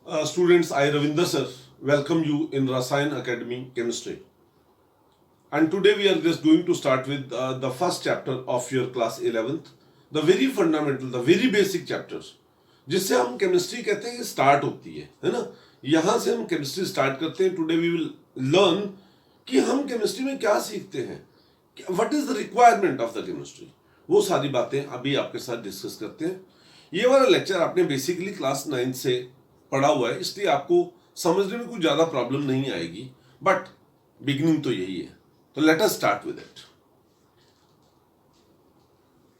Students, I Ravinder sir welcome you in Rasayan Academy Chemistry. And today we are just going to start with the first chapter of your class 11th, the very fundamental, the very basic chapters, जिससे हम chemistry कहते हैं start होती है ना. यहाँ से हम केमिस्ट्री स्टार्ट करते हैं. टुडे वी विल लर्न कि हम केमिस्ट्री में क्या सीखते हैं, what is the requirement of the chemistry. वो सारी बातें अभी आपके साथ डिस्कस करते हैं. ये वाला लेक्चर आपने बेसिकली क्लास 9 से पढ़ा हुआ है, इसलिए आपको समझने में कुछ ज़्यादा प्रॉब्लम नहीं आएगी, बट बिगिनिंग तो यही है. तो let us start with it.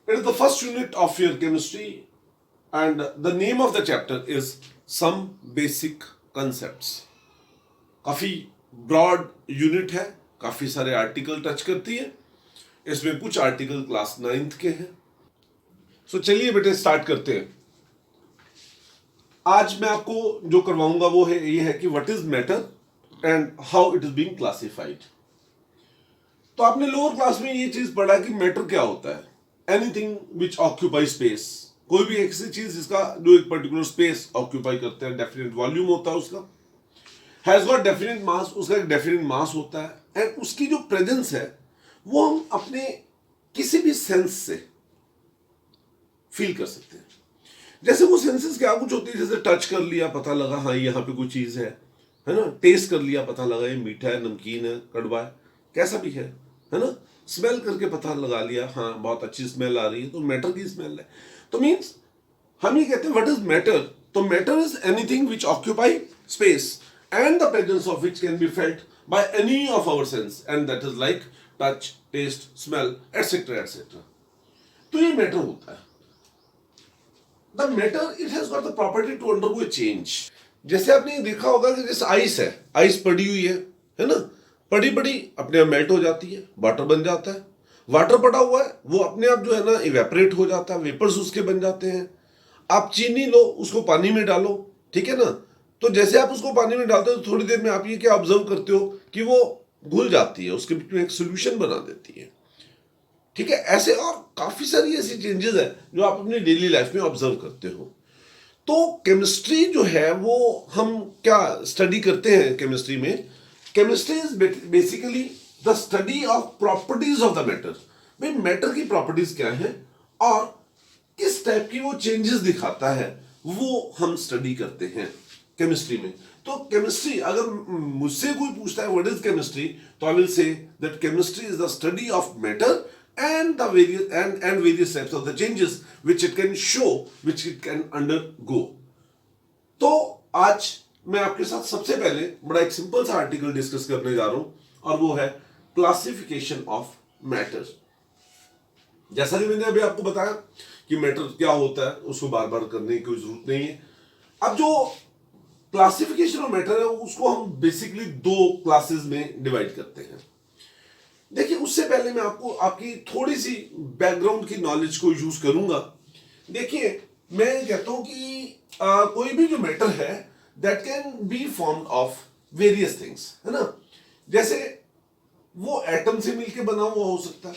It is the first unit of your chemistry and the name of the chapter is some basic concepts. काफी ब्रॉड यूनिट है, काफी सारे आर्टिकल टच करती है. इसमें कुछ आर्टिकल क्लास 9th के हैं. सो चलिए बेटे स्टार्ट करते हैं. आज मैं आपको जो करवाऊंगा वो है ये है कि what is matter and how it is being classified. तो आपने लोअर क्लास में ये चीज पढ़ा कि मैटर क्या होता है. एनीथिंग विच ऑक्यूपाई स्पेस, कोई भी ऐसी चीज जिसका जो एक पर्टिकुलर स्पेस ऑक्यूपाई करता है, डेफिनेट वॉल्यूम होता है उसका, हैज गॉट डेफिनेट मास, उसका एक डेफिनेट मास होता है, एंड उसकी जो प्रेजेंस है वो हम अपने किसी भी सेंस से फील कर सकते हैं. जैसे वो सेंसेस क्या कुछ होती है, जैसे टच कर लिया पता लगा हाँ यहाँ पे कोई चीज है ना. टेस्ट कर लिया पता लगा ये मीठा है, नमकीन है, कड़वा है, कैसा भी है ना. स्मेल करके पता लगा लिया हाँ बहुत अच्छी स्मेल आ रही है, तो मैटर की स्मेल है. तो मीन्स हम ये कहते हैं व्हाट इज मैटर. तो matter is anything which occupy space and the presence of which can be felt by any of our sense, and that is like touch, taste, smell etcetera etcetera. तो ये matter होता है. The matter it has got the property to undergo a change. जैसे आपने देखा होगा कि जैसे आइस है, आइस पड़ी हुई है ना, पड़ी पड़ी अपने आप मेल्ट हो जाती है, वाटर बन जाता है. वाटर पड़ा हुआ है वो अपने आप जो है ना इवेपोरेट हो जाता है, वेपर्स उसके बन जाते हैं. आप चीनी लो, उसको पानी में डालो, ठीक है ना. तो जैसे आप उसको पानी में डालते हो तो थोड़ी देर में आप ये क्या ऑब्जर्व करते हो कि वो घुल जाती है, उसके बीच में एक सोल्यूशन बना देती है, ठीक है. ऐसे और काफी सारी ऐसी चेंजेस है जो आप अपनी डेली लाइफ में ऑब्जर्व करते हो. तो केमिस्ट्री जो है वो हम क्या स्टडी करते हैं केमिस्ट्री में. Chemistry is basically the study of properties of the matter. भाई मैटर की प्रॉपर्टीज क्या है और किस टाइप की वो चेंजेस दिखाता है, वो हम स्टडी करते हैं केमिस्ट्री में. तो केमिस्ट्री अगर मुझसे कोई पूछता है व्हाट इज केमिस्ट्री, तो I will say that chemistry is the study of matter and the various types of the changes which it can show, which it can undergo. तो आज मैं आपके साथ सबसे पहले बड़ा एक सिंपल सा आर्टिकल डिस्कस करने जा रहा हूं और वो है क्लासिफिकेशन ऑफ मैटर. जैसा कि मैंने अभी आपको बताया कि मैटर क्या होता है, उसको बार बार करने की कोई जरूरत नहीं है. अब जो क्लासिफिकेशन ऑफ मैटर है उसको हम बेसिकली दो क्लासेस में डिवाइड करते हैं. देखिए उससे पहले मैं आपको आपकी थोड़ी सी बैकग्राउंड की नॉलेज को यूज करूंगा. देखिए मैं कहता हूं कि कोई भी जो मैटर है that can be formed of various things, है ना. जैसे वो एटम से मिलके बना हुआ हो सकता है,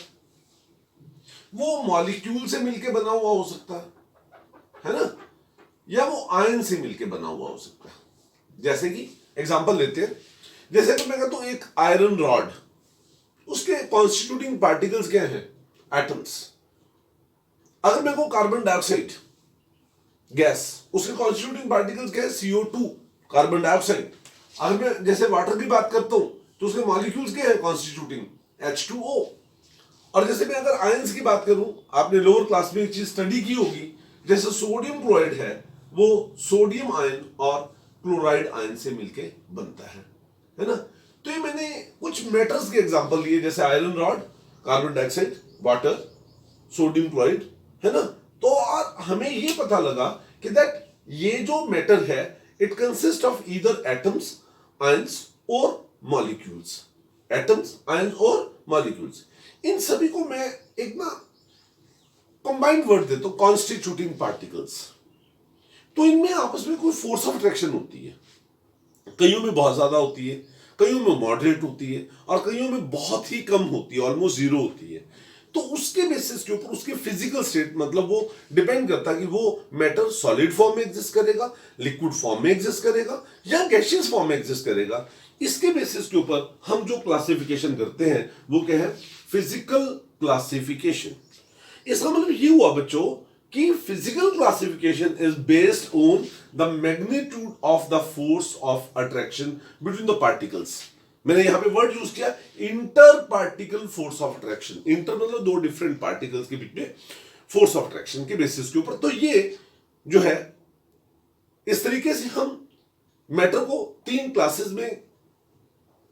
वो मॉलिक्यूल से मिलके बना हुआ हो सकता है ना, या वो आयन से मिलके बना हुआ हो सकता है. जैसे कि एग्जांपल लेते हैं, जैसे कि मैं कहता हूं एक आयरन रॉड, उसके कॉन्स्टिट्यूटिंग पार्टिकल्स क्या हैं, एटम्स. अगर मेरे को कार्बन डाइऑक्साइड गैस, उसके कॉन्स्टिट्यूटिंग पार्टिकल्स क्या है, CO2 कार्बन डाइऑक्साइड. अगर मैं जैसे वाटर की बात करता हूं तो उसके मॉलिक्यूल्स क्या है कॉन्स्टिट्यूटिंग, H2O. और जैसे मैं अगर आयंस की बात करूं, आपने लोअर क्लास में एक चीज स्टडी की होगी, जैसे सोडियम क्लोराइड है वो सोडियम आयन और क्लोराइड आयन से मिलके बनता है ना. तो ये मैंने कुछ मेटल्स के एग्जांपल लिए, जैसे iron rod, carbon dioxide, water, sodium chloride, है ना. तो और हमें ये पता लगा कि दैट ये जो मैटर है it consist of either atoms, ions और मॉलिक्यूल्स. एटम्स, आयंस और मॉलिक्यूल्स, इन सभी को मैं एक ना कंबाइंड वर्ड देता हूं, कॉन्स्टिट्यूटिंग पार्टिकल्स. तो इनमें आपस में कोई फोर्स ऑफ अट्रैक्शन होती है. कईयों में बहुत ज्यादा होती है, कईयों में मॉडरेट होती है और कईयों में बहुत ही कम होती है, ऑलमोस्ट जीरो होती है. तो उसके बेसिस के ऊपर उसके फिजिकल स्टेट, मतलब वो डिपेंड करता है कि वो मैटर सॉलिड फॉर्म में एग्जिस्ट करेगा, लिक्विड फॉर्म में एग्जिस्ट करेगा या गैसियस फॉर्म में एग्जिस्ट करेगा। इसके बेसिस के ऊपर हम जो क्लासिफिकेशन करते हैं वो क्या है, फिजिकल क्लासिफिकेशन। इसका मतलब ये हुआ बच्चों कि physical classification is based on the magnitude of the force of attraction between the particles. मैंने यहां पे वर्ड यूज किया inter particle force of attraction. Inter मतलब दो डिफरेंट पार्टिकल्स के बीच में फोर्स ऑफ अट्रैक्शन के बेसिस के ऊपर। तो ये जो है, इस तरीके से हम मैटर को तीन क्लासेस में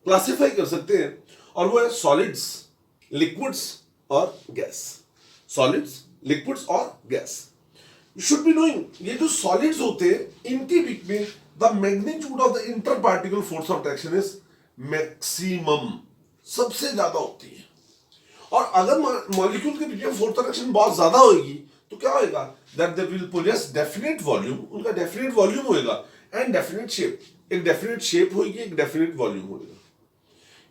क्लासिफाई कर सकते हैं, और वो है सॉलिड्स, लिक्विड्स और गैस। सॉलिड्स, लिक्विड्स और gas. You should be knowing, ये जो सॉलिड्स होते हैं इनके बीच में the magnitude of the inter particle force of attraction is maximum, सबसे ज्यादा होती है। और अगर मॉलिक्यूल के बीच में फोर्स ऑफ अट्रैक्शन बहुत ज्यादा होगी तो क्या होगा, that they will possess definite volume, उनका डेफिनेट वॉल्यूम होगा, एंड डेफिनेट शेप, एक डेफिनेट शेप होगी, एक डेफिनेट वॉल्यूम होगा।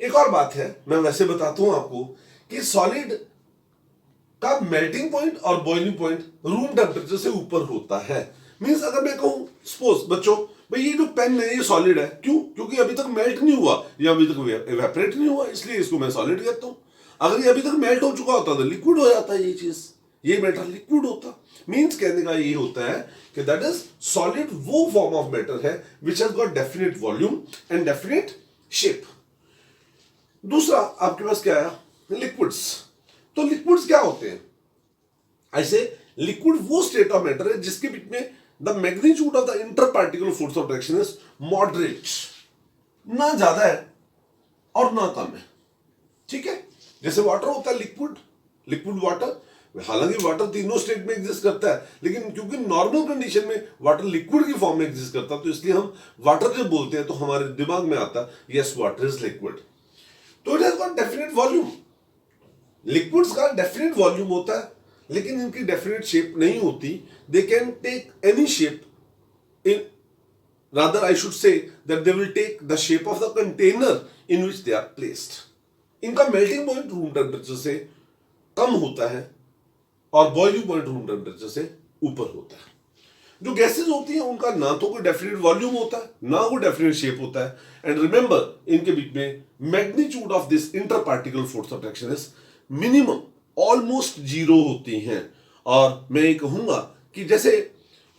एक और बात है, मैं वैसे बताता हूं आपको कि सॉलिड का मेल्टिंग पॉइंट और बॉइलिंग पॉइंट रूम टेम्परेचर से ऊपर होता है। मींस अगर मैं कहूं सपोज बच्चों भाई ये जो पेन है ये सॉलिड है, क्यों, क्योंकि अभी तक मेल्ट नहीं हुआ या अभी तक इवेपोरेट नहीं हुआ, इसलिए इसको मैं सॉलिड कहता हूं। अगर ये अभी तक मेल्ट हो चुका होता तो लिक्विड हो जाता है, ये चीज, ये मैटर लिक्विड होता। मींस कहने का ये होता है कि दैट इज सॉलिड वो फॉर्म ऑफ मैटर है which has got definite volume and definite shape. दूसरा आपके पास क्या है, लिक्विड्स। तो लिक्विड्स क्या होते हैं, ऐसे लिक्विड वो स्टेट ऑफ मैटर है जिसके बीच में the magnitude of the inter particle force of attraction is moderate, ना ज्यादा है और ना कम है। ठीक है, जैसे वाटर होता है लिक्विड, लिक्विड वाटर, हालांकि वाटर तीनों स्टेट में एग्जिस्ट करता है, लेकिन क्योंकि नॉर्मल कंडीशन में वाटर लिक्विड की फॉर्म में एग्जिस्ट करता है तो इसलिए हम वाटर जब बोलते हैं तो हमारे दिमाग में आता है यस वाटर इज लिक्विड। तो it has got definite volume. Liquids का डेफिनेट वॉल्यूम होता है लेकिन इनकी डेफिनेट शेप नहीं होती। They can take any shape, in rather I should say that they will take the shape of the container in which they are placed. इनका melting point room temperature से कम होता है और बॉइलिंग पॉइंट रूम टेम्परेचर से ऊपर होता है। जो गैसेस होती हैं उनका ना तो कोई डेफिनेट वॉल्यूम होता है ना कोई डेफिनेट शेप होता है, एंड रिमेंबर इनके बीच में magnitude of this inter particle force of attraction is minimum, almost zero होती हैं। और मैं ये कहूंगा कि जैसे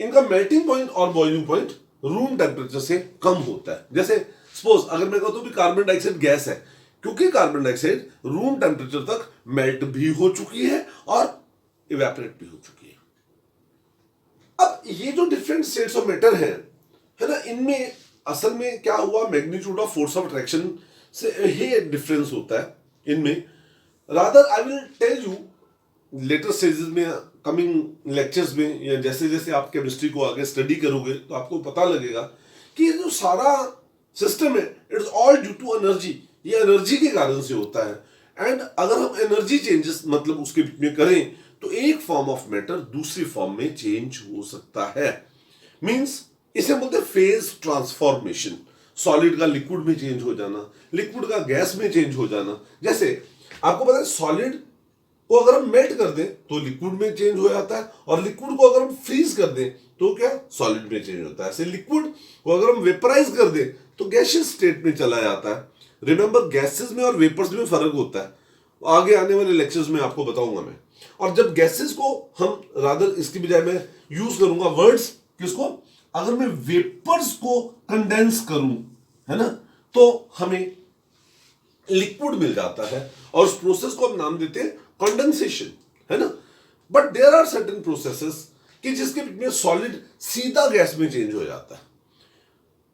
इनका मेल्टिंग पॉइंट और बॉइलिंग पॉइंट रूम टेम्परेचर से कम होता है। जैसे सपोज अगर मैं कहता हूं कि कार्बन डाइऑक्साइड गैस है, क्योंकि कार्बन डाइऑक्साइड रूम टेम्परेचर तक मेल्ट भी हो चुकी है और इवेपोरेट भी हो चुकी है। अब ये जो डिफरेंट स्टेट्स ऑफ मैटर है ना, इनमें असल में क्या हुआ, magnitude of force of attraction से ही डिफरेंस होता है इनमें। Rather I will tell you later stages में, कमिंग लेक्चर्स में, या जैसे जैसे आप केमिस्ट्री को आगे स्टडी करोगे तो आपको पता लगेगा कि जो सारा सिस्टम है it is all due to energy. ये एनर्जी के कारण से होता है, एंड अगर हम एनर्जी चेंजेस मतलब उसके बीच में करें तो एक फॉर्म ऑफ मैटर दूसरी फॉर्म में चेंज हो सकता है। मींस इसे बोलते हैं फेज ट्रांसफॉर्मेशन। सॉलिड का लिक्विड में चेंज हो जाना, लिक्विड का गैस में चेंज हो जाना। जैसे आपको पता है सॉलिड को अगर हम मेल्ट कर दें तो लिक्विड में चेंज हो जाता है, और लिक्विड को अगर हम फ्रीज कर दें तो क्या सॉलिड में चेंज होता है। ऐसे लिक्विड को अगर हम वेपराइज कर दें तो गैसियस स्टेट में चला जाता है। रिमेंबर गैसेस में और वेपर्स में फर्क होता है, आगे आने वाले लेक्चर्स में आपको बताऊंगा मैं। और जब गैसेस को हम रादर इसकी बजाय मैं यूज करूंगा वर्ड्स किसको, अगर मैं वेपर्स को कंडेंस करूं है ना तो हमें लिक्विड मिल जाता है, और उस प्रोसेस को हम नाम देते हैं कंडेंसेशन, है ना। But there are certain processes कि जिसके बीच में सॉलिड सीधा गैस में चेंज हो जाता है।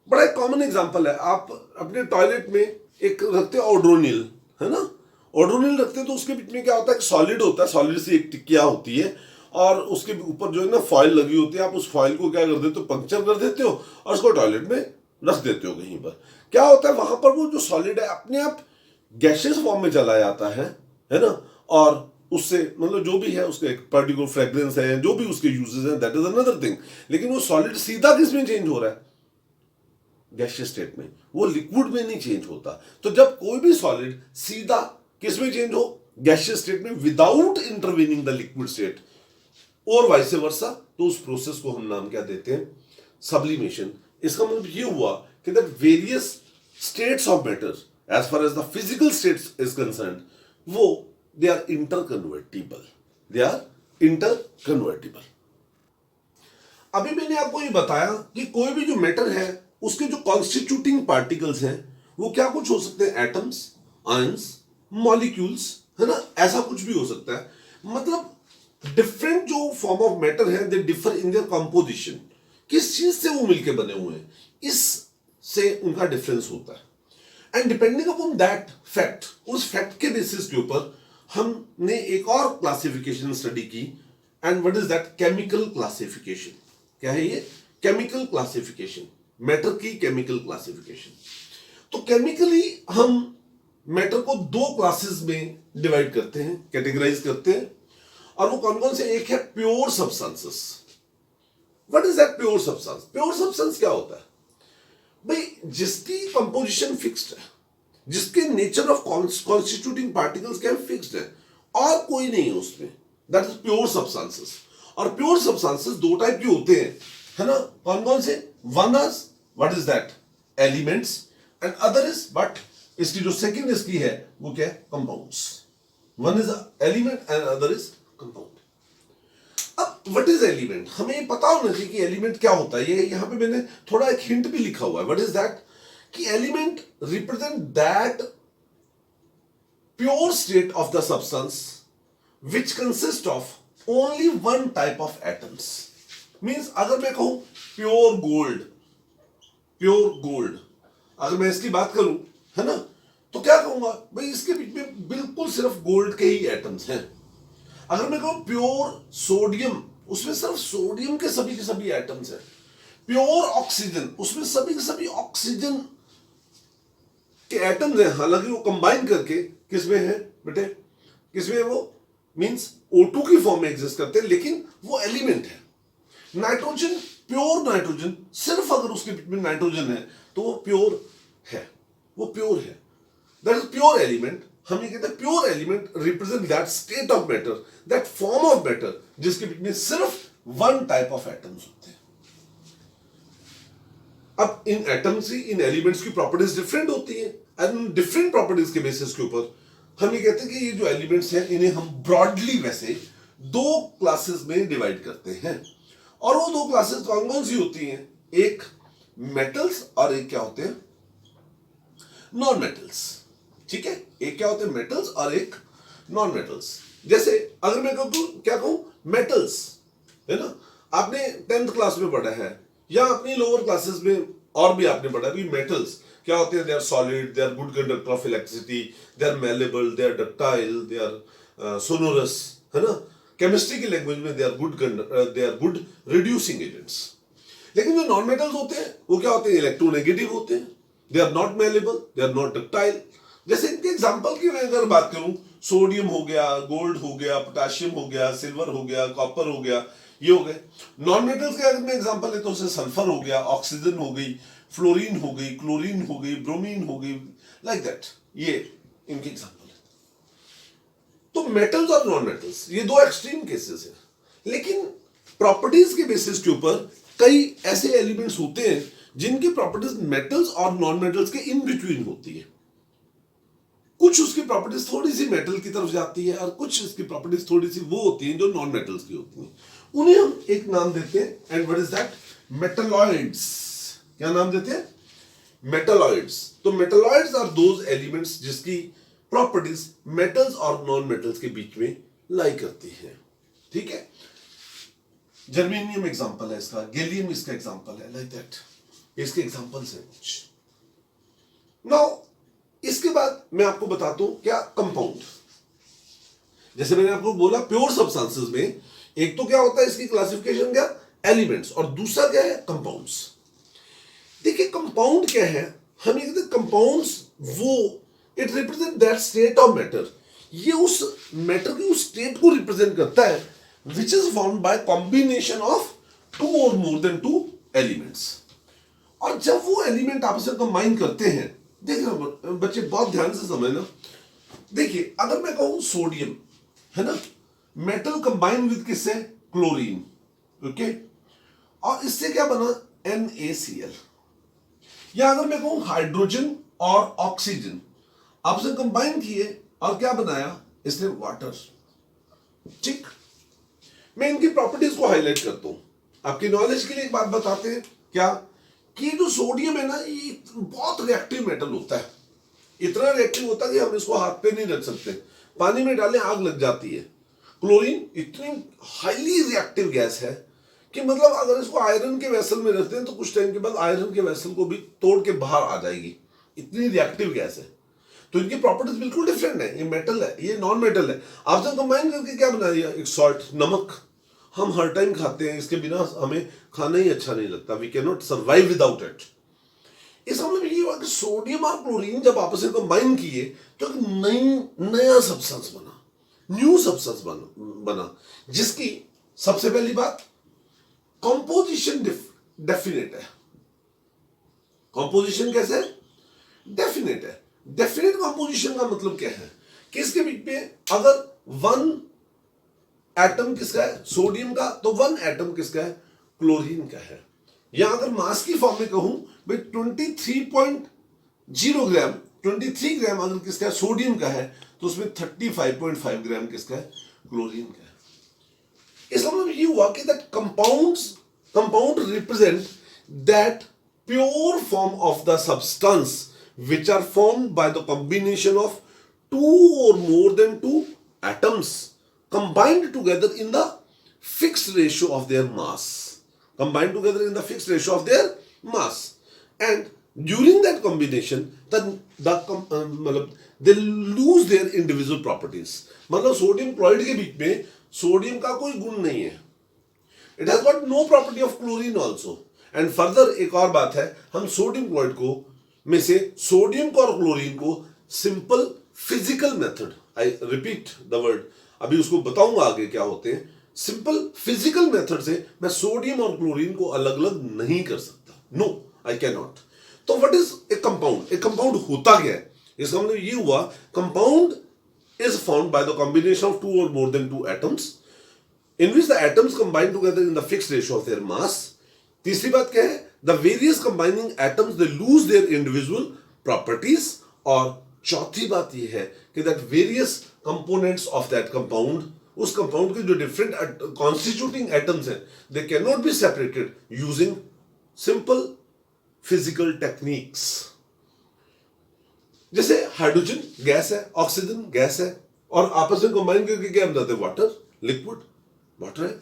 बड़ा एक कॉमन एग्जांपल है, आप अपने टॉयलेट में एक रखते हैं ओड्रोनिल, है ना। ओड्रोनिल रखते हैं तो उसके बीच में क्या होता है, सॉलिड होता है, सॉलिड से एक टिकिया होती है और उसके ऊपर जो है ना फॉइल लगी होती है। आप उस फॉइल को क्या कर देते हो, पंक्चर कर देते हो और उसको टॉयलेट में रख देते हो कहीं पर। क्या होता है वहां पर वो जो सॉलिड है अपने आप गैसियस फॉर्म में चला जाता है ना, और उससे मतलब जो भी है उसका एक पर्टिकुलर फ्रेग्रेंस है, जो भी उसके यूजेस हैं, दैट इज अनदर थिंग। लेकिन वो सॉलिड सीधा किस में चेंज हो रहा है, गैसियस स्टेट में, वो लिक्विड में नहीं चेंज होता। तो जब कोई भी सॉलिड सीधा किस में चेंज हो, गैसियस स्टेट में without intervening the liquid state और वाइस वर्सा, तो उस प्रोसेस को हम नाम क्या देते हैं? सब्लिमेशन। इसका मतलब ये हुआ कि that various states of matter as far as the physical states is concerned, वो दे आर इंटरकन्वर्टिबल, दे आर इंटरकन्वर्टिबल। अभी मैंने आपको ये बताया कि कोई भी जो मैटर है उसके जो कॉन्स्टिट्यूटिंग पार्टिकल्स हैं वो क्या कुछ हो सकते हैं? एटम्स, आयंस, मॉलिक्यूल्स, है ना, ऐसा कुछ भी हो सकता है। मतलब डिफरेंट जो फॉर्म ऑफ मैटर है they differ in their composition, किस चीज से वो मिलके बने हुए हैं, इससे उनका डिफरेंस होता है। And depending upon that fact, उस फैक्ट के बेसिस के ऊपर हमने एक और क्लासिफिकेशन स्टडी की, and what is that? Chemical classification. क्या है ये? केमिकल क्लासिफिकेशन, मैटर की केमिकल क्लासिफिकेशन। तो केमिकली हम मैटर को दो क्लासेस में डिवाइड करते हैं, कैटेगराइज करते हैं, और वो कौन कौन से? एक है pure substances. What is that pure substance? Pure substance क्या होता है भाई? जिसकी कंपोजिशन फिक्स्ड है, जिसके नेचर ऑफ कॉन्स्टिट्यूटिंग पार्टिकल्स क्या है? फिक्स्ड है, और कोई नहीं है उसमें, दैट इज प्योर सब्सटेंसेस। और प्योर सब्सटेंसेस दो टाइप के होते हैं, है ना, कौन कौन से? One is what is that? Elements, and other is what? इसकी जो सेकंड इसकी है वो क्या है? Compounds. One is element and other is compound. अब व्हाट इज एलिमेंट? हमें ये पता होना चाहिए कि एलिमेंट क्या होता है। ये यहां पे मैंने थोड़ा एक हिंट भी लिखा हुआ है। What is that? कि element represent that pure state of the substance which consist of only one type of atoms. Means अगर मैं कहूं प्योर गोल्ड, प्योर गोल्ड, अगर मैं इसकी बात करूं, है ना, तो क्या कहूंगा भाई? इसके बीच में बिल्कुल सिर्फ गोल्ड के ही एटम्स हैं। अगर मैं कहूं प्योर सोडियम, उसमें सिर्फ सोडियम के सभी एटम्स हैं। प्योर ऑक्सीजन, उसमें सभी के सभी ऑक्सीजन के एटम्स हैं, हालांकि वो कंबाइन करके किसमें है बेटे? किसमें है वो? मींस O2 की फॉर्म में एग्जिस्ट करते हैं, लेकिन वो एलिमेंट है। नाइट्रोजन, प्योर नाइट्रोजन, सिर्फ अगर उसके बीच में नाइट्रोजन है तो वो प्योर है, वो प्योर है, दैट इज प्योर एलिमेंट। हम ये कहते हैं pure element represent that state of matter, that form of matter जिसके बीच में सिर्फ वन टाइप ऑफ एटम्स होते हैं। अब इन एटम्स ही, इन एलिमेंट्स की प्रॉपर्टीज डिफरेंट होती है, एंड डिफरेंट प्रॉपर्टीज के बेसिस के ऊपर हम ये कहते हैं कि ये जो एलिमेंट्स हैं इन्हें हम ब्रॉडली वैसे दो क्लासेस में डिवाइड करते हैं। और वो दो क्लासेस कौन कौन सी होती हैं? एक मेटल्स और एक क्या होते हैं? Non metals. ठीक है, एक क्या होते हैं? मेटल्स और एक नॉन मेटल्स। जैसे अगर मैं कहूं, क्या कहूं? मेटल्स, है ना, आपने 10th क्लास में पढ़ा है या अपनी लोअर क्लासेस में और भी आपने पढ़ा कि मेटल्स क्या होते हैं? They are solid, they are good conductor of electricity, they are malleable, they are ductile, they are sonorous, है ना। केमिस्ट्री की लैंग्वेज में they are good reducing agents. लेकिन जो नॉन मेटल्स होते हैं वो क्या होते हैं? इलेक्ट्रोनेगेटिव होते हैं, they are not malleable, they are not ductile. जैसे इनके एग्जांपल की मैं अगर बात करूं, सोडियम हो गया, गोल्ड हो गया, पोटेशियम हो गया, सिल्वर हो गया, कॉपर हो गया, ये हो गए नॉन मेटल्स के। अगर मैं एग्जांपल लेता हूं, सल्फर हो गया, ऑक्सीजन हो गई, फ्लोरीन हो गई, क्लोरीन हो गई, ब्रोमीन हो गई, लाइक दैट, ये इनके एग्जांपल है। तो मेटल्स और नॉन मेटल्स ये दो एक्सट्रीम केसेस हैं। लेकिन प्रॉपर्टीज के बेसिस के ऊपर कई ऐसे एलिमेंट्स होते हैं जिनकी प्रॉपर्टीज मेटल्स और नॉन मेटल्स के इन बिटवीन होती है। कुछ उसकी प्रॉपर्टीज थोड़ी सी मेटल की तरफ जाती है और कुछ उसकी प्रॉपर्टीज थोड़ी सी वो होती हैं जो नॉन मेटल्स की होती हैं। उन्हें हम एक नाम देते हैं, and what is that? Metalloids. क्या नाम देते हैं? मेटलॉइड्स। तो मेटलॉइड्स आर दोज एलिमेंट्स जिसकी प्रॉपर्टीज मेटल्स और नॉन मेटल्स के बीच में लाई करती है। ठीक है, जर्मेनियम एग्जांपल है इसका, गैलियम इसका एग्जांपल है, लाइक दैट, इसके एग्जांपल्स हैं कुछ। नाउ इसके बाद मैं आपको बताता हूं क्या कंपाउंड। जैसे मैंने आपको बोला प्योर सब्सटेंसेस में एक तो क्या होता है इसकी क्लासिफिकेशन, क्या? एलिमेंट्स, और दूसरा क्या है? कंपाउंड्स। देखिए कंपाउंड क्या है, हम ये कहते हैं कंपाउंड्स वो it represent that state of matter, ये उस मैटर की उस स्टेट को रिप्रेजेंट करता है which is formed by combination of two और मोर देन टू एलिमेंट्स। और जब वो एलिमेंट आपस में कंबाइन करते हैं, देखना बच्चे बहुत ध्यान से समझना, देखिए अगर मैं कहूं सोडियम है ना, मेटल कंबाइन विद किससे, क्लोरीन, ओके, और इससे क्या बना, NaCl। या अगर मैं कहूं हाइड्रोजन और ऑक्सीजन आपसे कंबाइन किए और क्या बनाया, इसने वाटर। ठीक, मैं इनकी प्रॉपर्टीज को हाईलाइट करता हूं आपकी नॉलेज के लिए। एक बात बताते हैं क्या, कि जो सोडियम है ना, ये बहुत रिएक्टिव मेटल होता है, इतना रिएक्टिव होता है कि हम इसको हाथ पे नहीं रख सकते, पानी में डालें आग लग जाती है। क्लोरीन इतनी हाईली रिएक्टिव गैस है कि मतलब अगर इसको आयरन के वेसल में रखते हैं तो कुछ टाइम के बाद आयरन के वेसल को भी तोड़ के बाहर आ जाएगी, इतनी रिएक्टिव गैस है। तो इनकी प्रॉपर्टीज बिल्कुल डिफरेंट है, ये मेटल है, ये नॉन मेटल है। आपसे कंबाइन करके क्या बना दिया, एक सॉल्ट, नमक। हम हर टाइम खाते हैं, इसके बिना हमें खाना ही अच्छा नहीं लगता, we can not survive without it. इसका मतलब ये हुआ कि सोडियम और क्लोरीन जब आपस में कंबाइन किए तो एक नया सब्सटेंस बना, न्यू सब्सटेंस बना, जिसकी सबसे पहली बात कंपोजिशन डेफिनेट है। कंपोजिशन कैसे है, डेफिनेट है। डेफिनेट कंपोजिशन का मतलब क्या है कि इसके बीच में अगर वन एटम किसका है, सोडियम का, तो वन एटम किसका है, क्लोरीन का है। या अगर मास की फॉर्म में कहूं भाई 23.0 ग्राम, 23 ग्राम अगर किसका है, सोडियम का है, तो उसमें 35.5 ग्राम किसका है, क्लोरीन का है। इसका मतलब ये हुआ कि that compound represent that pure form of the substance which are formed by the combination of two or more than two atoms combined together in the fixed ratio of their mass. Combined together in the fixed ratio of their mass. And during that combination, they lose their individual properties. मतलब sodium chloride के बीच में sodium का कोई गुण नहीं है. It has got no property of chlorine also. And further एक और बात है, हम सोडियम क्लोराइड को में से सोडियम को और क्लोरीन को simple physical method, I repeat the word, अभी उसको बताऊंगा आगे क्या होते हैं, सिंपल फिजिकल मेथड से मैं सोडियम और क्लोरीन को अलग अलग नहीं कर सकता, नो आई कैन नॉट। तो व्हाट इज ए कंपाउंड, एक कंपाउंड होता क्या है, इसका मतलब ये हुआ compound is found by the combination of two और more than two atoms in which the atoms combine together in the fixed ratio of their mass. तीसरी बात क्या है, the various combining atoms they lose their individual properties. और चौथी बात ये है कि that various components of that compound, उस कंपाउंड के जो डिफरेंट कॉन्स्टिट्यूटिंग एटम्स हैं, they cannot be separated using simple physical techniques. जैसे हाइड्रोजन गैस है, ऑक्सीजन गैस है, और आपस में कंबाइन करके क्या बनाते हैं, वाटर, लिक्विड वाटर है,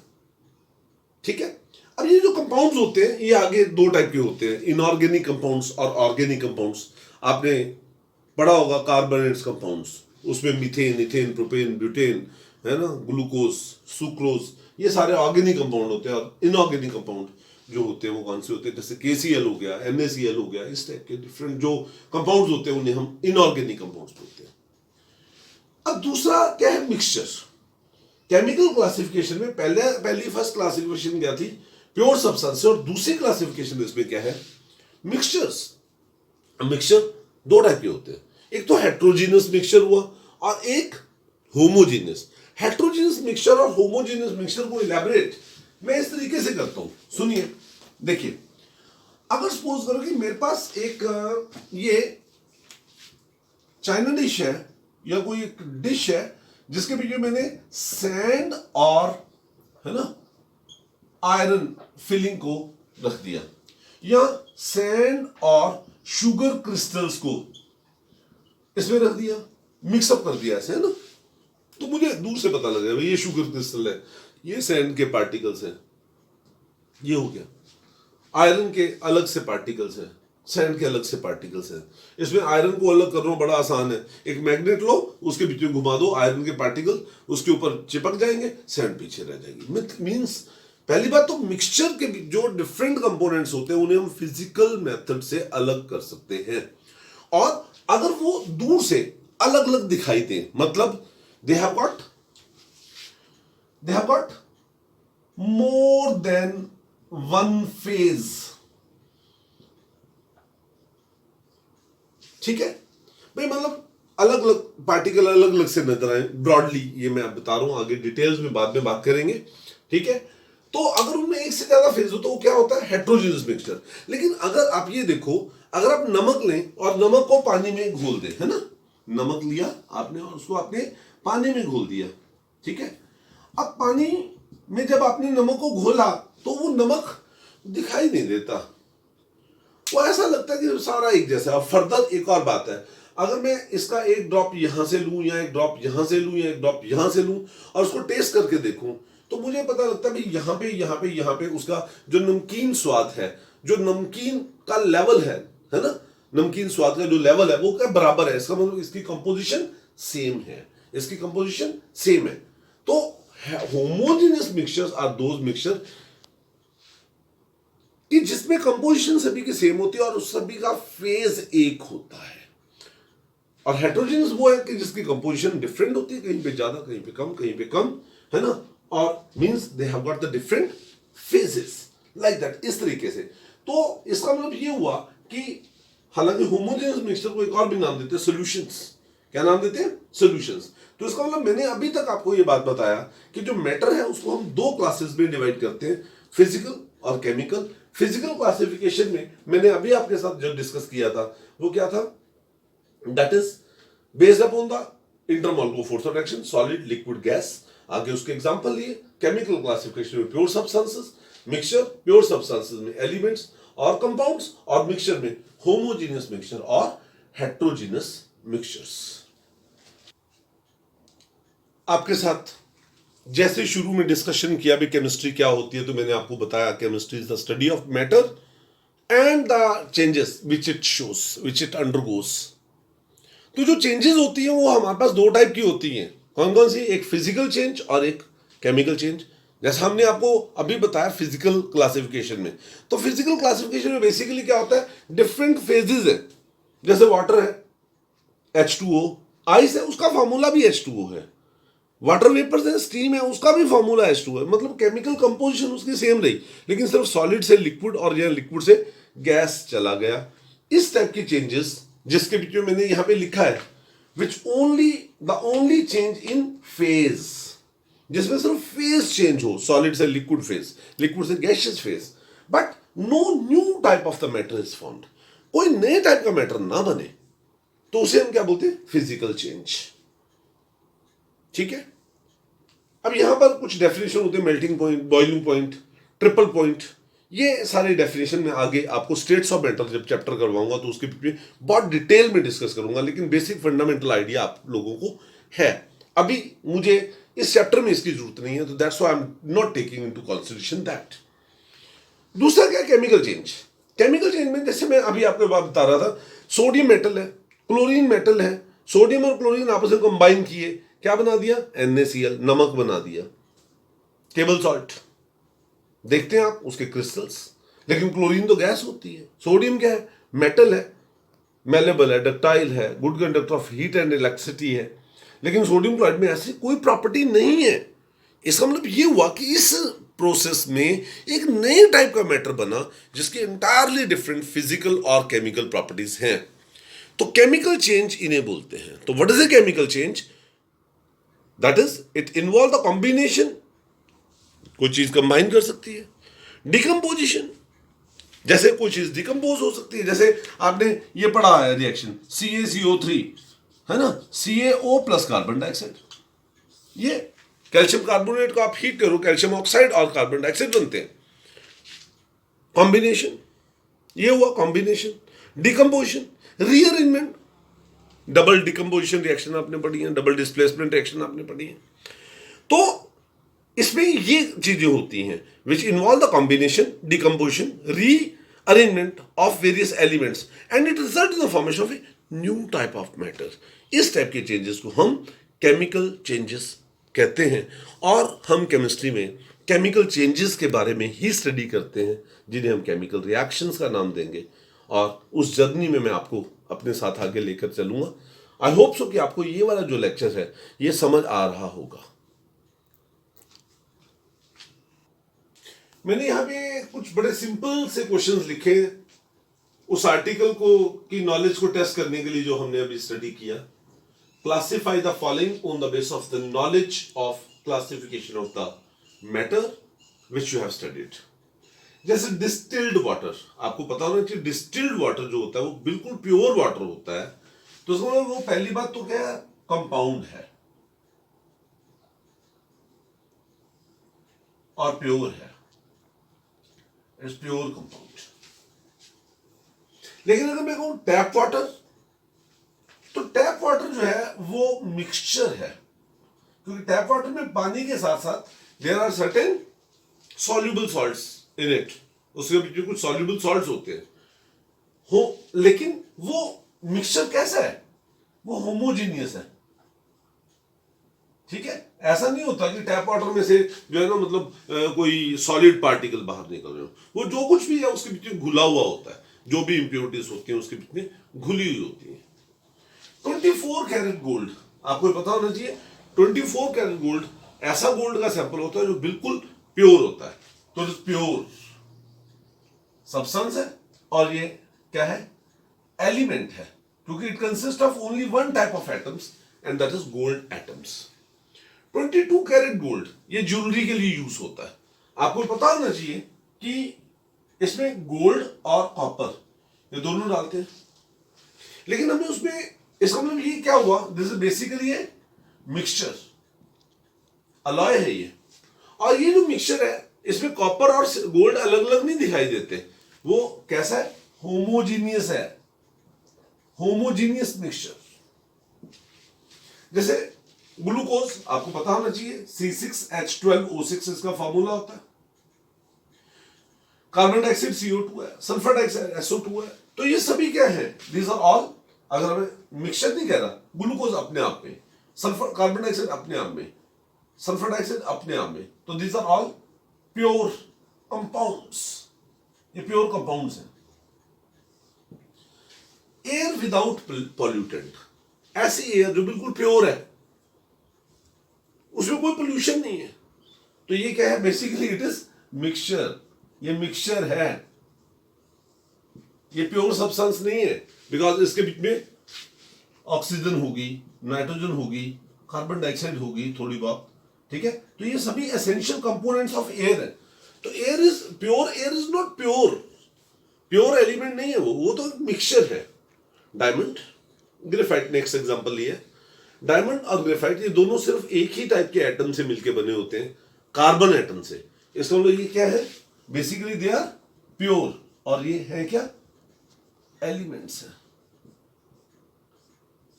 ठीक है। अब ये जो कंपाउंड्स होते हैं ये आगे दो टाइप के होते हैं, इनऑर्गेनिक कंपाउंड्स और ऑर्गेनिक कंपाउंड्स। आपने पढ़ा होगा कार्बोनेट्स कंपाउंड्स, उसमें मीथेन, इथेन, प्रोपेन, ब्यूटेन, है ना, ग्लूकोज, सुक्रोज, ये सारे ऑर्गेनिक कंपाउंड होते हैं। और इनऑर्गेनिक कंपाउंड जो होते हैं वो कौन से होते हैं, जैसे KCl हो गया, NaCl हो गया, इस टाइप के डिफरेंट जो कंपाउंड्स होते हैं उन्हें हम इनऑर्गेनिक कंपाउंड्स बोलते हैं। अब दूसरा क्या है, मिक्सचर। केमिकल क्लासिफिकेशन में पहली फर्स्ट क्लासिफिकेशन क्या थी, प्योर सब्सटेंस, और दूसरी क्लासिफिकेशन इसमें क्या है, मिक्सचर्स। मिक्सचर दो टाइप के होते हैं, एक तो हेट्रोजीनियस मिक्सचर हुआ और एक होमोजीनियस। हेट्रोजीनियस मिक्सचर और होमोजीनियस मिक्सचर को इलैबोरेट मैं इस तरीके से करता हूं, सुनिए। देखिए अगर सपोज करो कि मेरे पास एक ये चाइना डिश है या कोई एक डिश है जिसके बीच में मैंने सैंड और, है ना, आयरन फिलिंग को रख दिया, या सैंड और शुगर क्रिस्टल्स को इसमें रख दिया, मिक्सअप कर दिया ऐसे, है ना, तो मुझे दूर से पता लग गया ये शुगर क्रिस्टल है, ये सैंड के पार्टिकल्स हैं, ये हो गया। आयरन के अलग से पार्टिकल्स हैं, सैंड के अलग से पार्टिकल्स हैं। इसमें आयरन को अलग करना बड़ा आसान है, एक मैग्नेट लो, उसके बीच में घुमा दो, आयरन के पार्टिकल उसके ऊपर चिपक जाएंगे, सैंड पीछे रह जाएगी। मींस पहली बात तो मिक्सचर के जो डिफरेंट कंपोनेंट्स होते हैं उन्हें हम फिजिकल मेथड से अलग कर सकते हैं, और अगर वो दूर से अलग अलग दिखाई दे, मतलब they have got more than one phase, ठीक है भाई, मतलब अलग अलग पार्टिकल अलग अलग से नजर आए, ब्रॉडली ये मैं आप बता रहा हूं, आगे डिटेल्स में बाद में बात करेंगे, ठीक है। तो अगर उनमें एक से ज्यादा फेज हो तो वो क्या होता है, हेट्रोजीनियस मिक्सचर। लेकिन अगर आप ये देखो, अगर आप नमक लें और नमक को पानी में घोल दें, है ना, नमक लिया आपने और उसको आपने पानी में घोल दिया, ठीक है। अब पानी में जब आपने नमक को घोला तो वो नमक दिखाई नहीं देता, वो ऐसा लगता है कि सारा एक जैसा। अब फर्दर एक और बात है, अगर मैं इसका एक ड्रॉप यहां से लूं या एक ड्रॉप यहां से लूं या एक ड्रॉप यहां से लूं और उसको टेस्ट करके देखूं, तो मुझे पता लगता है भाई यहाँ पे उसका जो नमकीन स्वाद है, जो नमकीन का लेवल है ना, नमकीन स्वाद का जो लेवल है वो क्या बराबर है। इसका मतलब इसकी कंपोजिशन सेम है, इसकी कंपोजिशन सेम है। तो homogeneous mixtures are those mixture कि जिसमें कंपोजिशन सभी की सेम होती है और उस सभी का फेज एक होता है। और हेट्रोजेनियस वो है कि जिसकी कंपोजिशन डिफरेंट होती है, कहीं पे ज्यादा कहीं पे कम कहीं पे कम, है ना, और means they have got the different phases like that, इस तरीके से। तो इसका मतलब ये हुआ कि हालांकि होमोजेनियस मिक्सचर को एक और भी नाम देते हैं सॉल्यूशंस। क्या नाम देते हैं, सॉल्यूशंस। तो इसका मतलब मैंने अभी तक आपको ये बात बताया कि जो मैटर है उसको हम दो क्लासेस में डिवाइड करते हैं, फिजिकल और केमिकल। फिजिकल क्लासिफिकेशन में मैंने अभी आपके साथ जो डिस्कस किया था वो क्या था, that is based upon the intermolecular force of action, solid liquid gas. आगे उसके एग्जांपल लिए, केमिकल क्लासिफिकेशन में pure substances, mixture pure substances में एलिमेंट्स और कंपाउंड्स, और मिक्सचर में होमोजेनियस मिक्सचर और हेट्रोजेनियस मिक्सचर्स। आपके साथ जैसे शुरू में डिस्कशन किया भी केमिस्ट्री क्या होती है, तो मैंने आपको बताया chemistry is the study of matter and the changes which it shows, which it undergoes. तो जो चेंजेस होती हैं वो हमारे पास दो टाइप की होती हैं। कौन कौन सी, एक फिजिकल चेंज और एक केमिकल चेंज। जैसा हमने आपको अभी बताया फिजिकल क्लासिफिकेशन में, तो फिजिकल क्लासिफिकेशन में बेसिकली क्या होता है, डिफरेंट फेजेस है। जैसे वाटर है H2O, आइस है उसका फॉर्मूला भी H2O है, वाटर वेपर है, स्टीम है, उसका भी फॉर्मूला H2O है। मतलब केमिकल कंपोजिशन उसकी सेम रही, लेकिन सिर्फ सॉलिड से लिक्विड और या लिक्विड से गैस चला गया। इस टाइप की चेंजेस जिसके बीच में मैंने यहां पे लिखा है, which only change in phase, जिसमें सिर्फ फेज चेंज हो, सॉलिड से लिक्विड फेज, लिक्विड से gaseous phase, but no new type of the matter is found, कोई नए टाइप का मैटर ना बने, तो उसे हम क्या बोलते हैं, फिजिकल चेंज। ठीक है। अब यहां पर कुछ डेफिनेशन होते हैं, melting point, boiling point, triple point, ये सारे डेफिनेशन में आगे आपको स्टेट्स ऑफ मैटर जब चैप्टर करवाऊंगा तो उसके पीछे बहुत डिटेल में डिस्कस करूंगा, लेकिन बेसिक फंडामेंटल आइडिया आप लोगों को है। अभी मुझे इस चैप्टर में इसकी जरूरत नहीं है, तो that's why I am not taking into consideration that. दूसरा क्या, केमिकल चेंज। केमिकल चेंज में जैसे मैं अभी आपको बात बता रहा था, सोडियम मेटल है, क्लोरीन मेटल है, सोडियम और क्लोरीन आपस में कंबाइन किए, क्या बना दिया, NaCl, नमक बना दिया, टेबल सॉल्ट। देखते हैं आप उसके क्रिस्टल्स, लेकिन क्लोरीन तो गैस होती है, सोडियम क्या है, मेटल है, मेलेबल है, डक्टाइल है, good conductor of heat and electricity है, लेकिन सोडियम क्लोराइड में ऐसी कोई प्रॉपर्टी नहीं है। इसका मतलब ये हुआ कि इस प्रोसेस में एक नए टाइप का मैटर बना जिसके इंटायरली डिफरेंट फिजिकल और केमिकल प्रॉपर्टीज हैं। तो केमिकल चेंज इन्हें बोलते हैं। तो what is a chemical change, that is it involve the combination, कोई चीज कंबाइन कर सकती है, डिकम्पोजिशन, जैसे कोई चीज डिकम्पोज हो सकती है, जैसे आपने ये पढ़ा है रिएक्शन CaCO3, है ना, CaO प्लस कार्बन डाइऑक्साइड, ये कैल्शियम कार्बोनेट को आप हीट करो, कैल्शियम ऑक्साइड और कार्बन डाइऑक्साइड बनते हैं, कॉम्बिनेशन, ये हुआ combination. Decomposition, rearrangement, double decomposition reaction आपने पढ़ी है, डबल डिस्प्लेसमेंट रिएक्शन आपने पढ़ी है। तो इसमें ये चीजें होती हैं which involve the combination, decomposition, rearrangement of various elements and it result in the formation of a new type of matter. इस टाइप के चेंजेस को हम केमिकल चेंजेस कहते हैं, और हम केमिस्ट्री में केमिकल चेंजेस के बारे में ही स्टडी करते हैं, जिन्हें हम केमिकल रिएक्शंस का नाम देंगे, और उस जर्नी में मैं आपको अपने साथ आगे लेकर चलूंगा। आई होप सो कि आपको ये वाला जो लेक्चर है ये समझ आ रहा होगा। मैंने यहां पे कुछ बड़े सिंपल से क्वेश्चंस लिखे उस आर्टिकल को की नॉलेज को टेस्ट करने के लिए जो हमने अभी स्टडी किया। classify the following on the basis of the knowledge of classification of the matter which you have studied. जैसे डिस्टिल्ड वाटर, आपको पता होना चाहिए डिस्टिल्ड वाटर जो होता है वो बिल्कुल प्योर वाटर होता है, तो उसमें वो पहली बात तो क्या है, कंपाउंड है और प्योर है, इट्स प्योर कंपाउंड। लेकिन अगर मैं कहूं टैप वाटर, तो टैप वाटर जो है वो मिक्सचर है, क्योंकि टैप वाटर में पानी के साथ साथ there are certain soluble salts in it, उसके बीच में कुछ सॉल्युबल सॉल्ट्स होते हैं हो, लेकिन वो मिक्सचर कैसा है, वो होमोजीनियस है। ठीक है, ऐसा नहीं होता कि टैप वाटर में से जो है ना मतलब कोई सॉलिड पार्टिकल बाहर निकल रहे हो, वो जो कुछ भी है उसके बीच में घुला हुआ होता है, जो भी इंप्योरिटीज होती हैं उसके बीच में घुली हुई होती है। 24 कैरेट गोल्ड, आपको पता होना चाहिए 24 कैरेट गोल्ड ऐसा गोल्ड का सैंपल होता है जो बिल्कुल प्योर होता है, तो इट प्योर सब्सटेंस है, और ये क्या है, एलिमेंट है, क्योंकि it consist of only one type of atoms and that is gold atoms. 22 carat gold ये ज्वेलरी के लिए यूज होता है, आपको पता होना चाहिए कि इसमें गोल्ड और कॉपर ये दोनों डालते हैं, लेकिन हमें उसमें इसका मतलब ये क्या हुआ, this is basically a mixture, alloy है ये, और ये जो मिक्सचर है इसमें कॉपर और गोल्ड अलग अलग नहीं दिखाई देते, वो कैसा है, होमोजीनियस है, होमोजीनियस मिक्सचर। जैसे ग्लूकोज आपको पता होना चाहिए C6H12O6 इसका फॉर्मूला होता है, कार्बन डाइऑक्साइड CO2 है, सल्फर डाइऑक्साइड SO2 है, तो ये सभी क्या है, दीज आर ऑल, अगर हमें मिक्सचर नहीं कह रहा, ग्लूकोज अपने आप में, सल्फर कार्बन डाइऑक्साइड अपने आप में, सल्फर डाइऑक्साइड अपने आप में, तो these are all pure compounds, ये प्योर कंपाउंड्स हैं। एयर विदाउट पॉल्यूटेंट, ऐसी एयर जो बिल्कुल प्योर है, उसमें कोई पोल्यूशन नहीं है, तो ये क्या है, बेसिकली इट इज मिक्सचर, ये मिक्सचर है, ये प्योर सब्सटेंस नहीं है, बिकॉज इसके बीच में ऑक्सीजन होगी, नाइट्रोजन होगी, कार्बन डाइऑक्साइड होगी थोड़ी बहुत, ठीक है, तो ये सभी एसेंशियल कंपोनेंट्स ऑफ एयर है। तो air is pure, air is not pure, pure element नहीं है वो तो मिक्सचर है। डायमंड, ग्रेफाइट, नेक्स्ट एग्जांपल ये है, डायमंड और ग्रेफाइट ये दोनों सिर्फ एक ही टाइप के एटम से मिलकर बने होते हैं, कार्बन एटम से, इसका मतलब ये क्या है, बेसिकली दे आर प्योर, और ये है क्या, एलिमेंट्स है,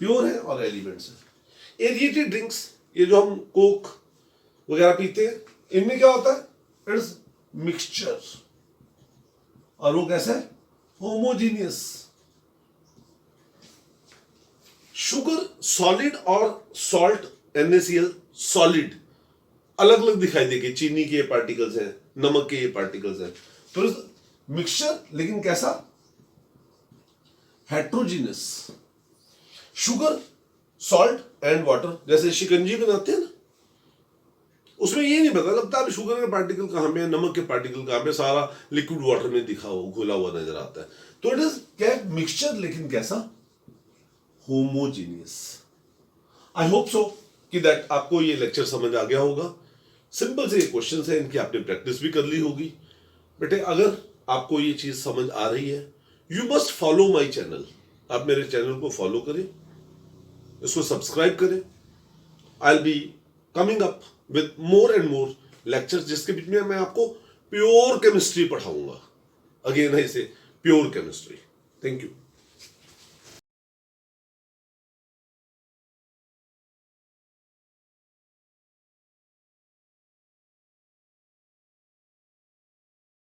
प्योर है और एलिमेंट्स है। एरिएटेड ड्रिंक्स, ये जो हम कोक वगैरह पीते हैं, इनमें क्या होता है, इट्स मिक्सचर, और वो कैसा है, होमोजीनियस। शुगर सॉलिड और सॉल्ट NaCl सॉलिड अलग अलग दिखाई देगी, चीनी के ये पार्टिकल्स हैं, नमक के ये पार्टिकल्स हैं, तो मिक्सचर, लेकिन कैसा, heterogeneous. Sugar, salt and water, जैसे शिकंजी बनाते हैं ना, उसमें ये नहीं पता लगता अब शुगर के पार्टिकल कहां पे है, नमक के पार्टिकल कहां पे, सारा लिक्विड वाटर में दिखा हो घुला हुआ नजर आता है, तो इट इज क्या, मिक्सचर, लेकिन कैसा, होमोजीनियस। आई होप सो कि दैट आपको ये लेक्चर समझ आ गया होगा। सिंपल से ये क्वेश्चन है, इनकी आपने प्रैक्टिस भी कर ली होगी। बेटे अगर आपको ये चीज समझ आ रही है, you must follow my channel, आप मेरे चैनल को फॉलो करें, इसको सब्सक्राइब करें। I will be coming up with more and more lectures, जिसके बीच में मैं आपको प्योर केमिस्ट्री पढ़ाऊंगा। अगेन है इसे प्योर केमिस्ट्री। Thank you.